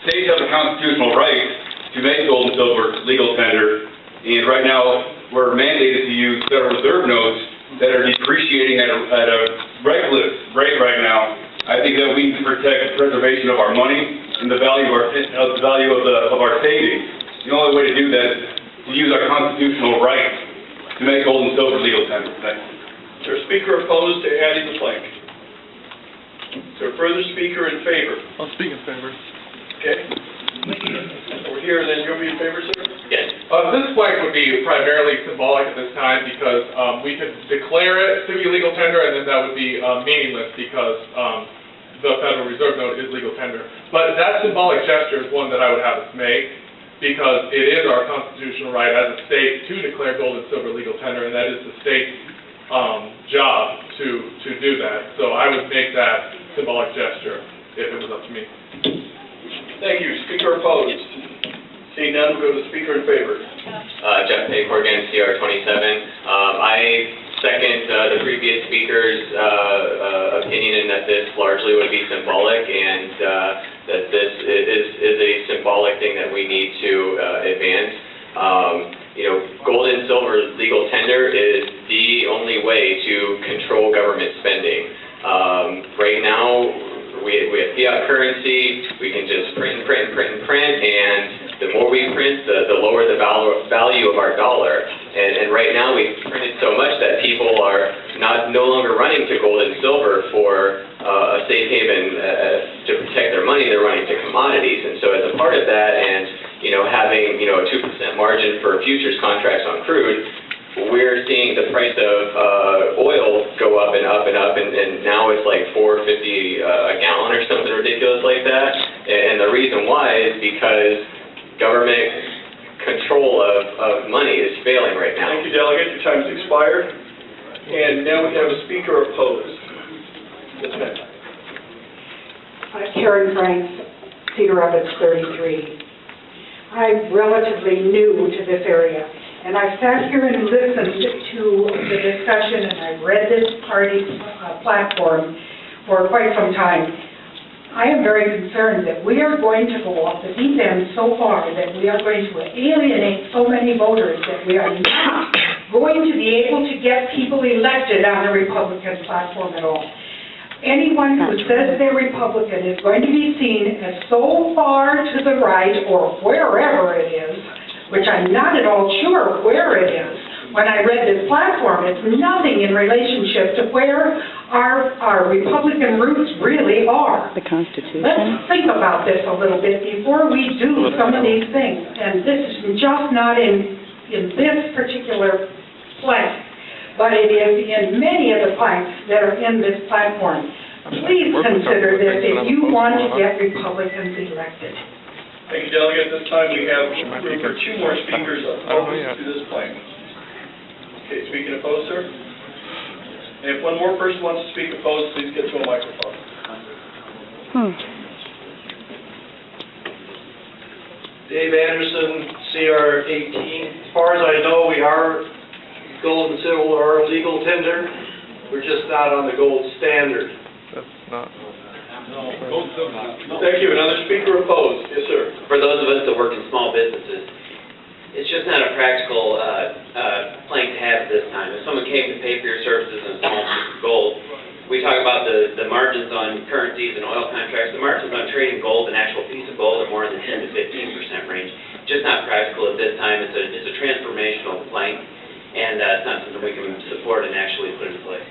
states have a constitutional right to make gold and silver legal tender, and right now we're mandated to use Federal Reserve notes that are depreciating at a reckless rate right now. I think that we need to protect the preservation of our money and the value of our savings. The only way to do that is to use our constitutional right to make gold and silver legal tender. Thanks. Is there a speaker opposed to adding the plank? Is there a further speaker in favor? I'll speak in favor. Okay. Over here, then you'll be in favor, sir? Yes. This plank would be primarily symbolic at this time because we could declare it to be legal tender, and then that would be meaningless because the Federal Reserve note is legal tender. But that symbolic gesture is one that I would have us make because it is our constitutional right as a state to declare gold and silver legal tender, and that is the state's job to do that. So I would make that symbolic gesture if it was up to me. Thank you. Speaker opposed? Seeing none, we'll go to speaker in favor. Jeff Paycor again, CR 27. I second the previous speaker's opinion in that this largely would be symbolic, and that this is a symbolic thing that we need to advance. Gold and silver legal tender is the only way to control government spending. Right now, we have fiat currency. We can just print, and the more we print, the lower the value of our dollar. And right now, we've printed so much that people are no longer running to gold and silver for a safe haven to protect their money. They're running to commodities. And so, as a part of that, and having a 2% margin for futures contracts on crude, we're seeing the price of oil go up and up and up, and now it's like $4.50 a gallon or something ridiculous like that. And the reason why is because government control of money is failing right now. Thank you, Delegate. Your time has expired. And now we have a speaker opposed. Yes, ma'am. Karen Franks, Cedar Rapids 33. I'm relatively new to this area, and I've sat here and listened to the discussion, and I've read this party's platform for quite some time. I am very concerned that we are going to go off the deep end so far that we are going to alienate so many voters that we are not going to be able to get people elected on the Republican platform at all. Anyone who says they're Republican is going to be seen as so far to the right, or wherever it is, which I'm not at all sure where it is. When I read this platform, it's nothing in relationship to where our Republican roots really are. The Constitution. Let's think about this a little bit before we do some of these things. And this is just not in this particular plank, but it is in many of the planks that are in this platform. Please consider this if you want to get Republicans elected. Thank you, Delegate. At this time, we have room for two more speakers opposed to this plan. Okay, speaking opposed, sir? And if one more person wants to speak opposed, please get to a microphone. Dave Anderson, CR 18. As far as I know, we are gold and silver are legal tender. We're just not on the gold standard. That's not. Thank you. Another speaker opposed. Yes, sir. For those of us that work in small businesses, it's just not a practical plank to have at this time. If someone came to pay for your services in a small piece of gold, we talk about the margins on currencies and oil contracts. The margins on trading gold, an actual piece of gold, are more in the 10 to 15% range. Just not practical at this time. It's a transformational plank, and it's not something we can support and actually put in place.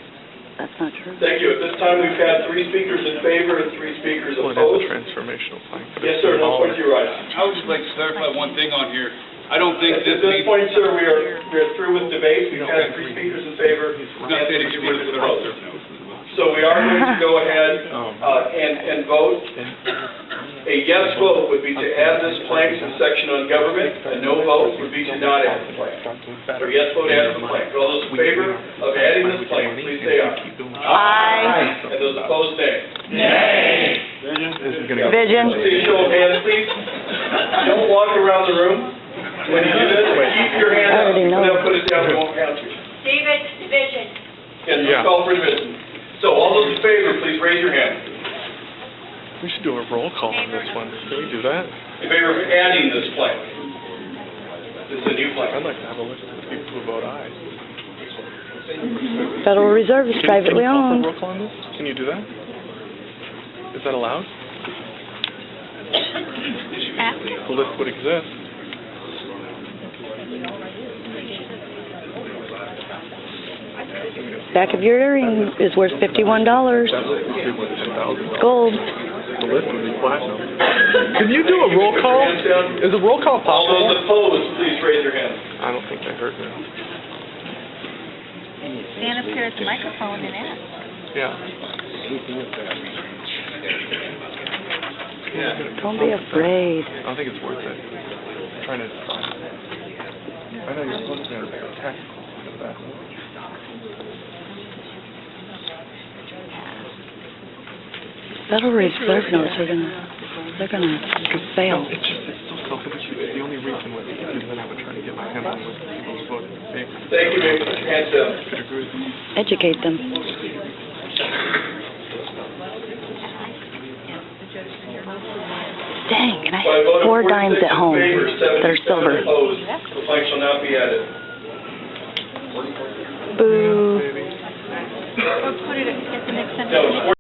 That's not true. Thank you. At this time, we've had 3 speakers in favor and 3 speakers Well, opposed. it is a transformational plank. Yes, sir. No point to your right. I would just like to clarify one thing on here. I don't think At this point, sir, we are through with debate. We've had 3 speakers in favor and 3 speakers opposed. So we are going to go ahead and vote. A yes vote would be to add this plank to the section on government. A no vote would be to not add the plank. So yes vote adds the plank. All those in favor of adding this plank, please say aye. Aye. And those opposed, nay. Vision. See a show of hands, please. Don't walk around the room. When you do this, keep your hand I up. already know. They'll put it down, we won't count you. David, division. And let's call for division. So all those in favor, please raise your hand. We should do a roll call on this one. Can we do that? In favor of adding this plan? This is a new plan. I'd like to have a look at the people who vote aye. Federal Reserve is privately Can you owned. call for a roll call on this? Can you do that? Is that allowed? The list would exist. Back of your earring is worth $51. That list would be worth $10,000. Gold. The list would be platinum. Can you do a roll call? Is a roll call All possible? those opposed, please raise your hand. I don't think I heard that. Stand up here at the microphone and ask. Yeah. Don't be afraid. I don't think it's worth it. I'm trying to. I know you're supposed to be on a tactical of that. Federal Reserve notes are they're gonna fail. No, it's so self-interested. It's the only reason why, because then I would try to get my hand on with people who voted in favor. Thank you, Mr. Hanson. Could agree with you. Educate them. Dang, and I By a vote have of 4 dimes 46 at home in favor, that are 77 silver. opposed, the plank shall not be added. Boo. Maybe. Or put it at the next sentence. No, it's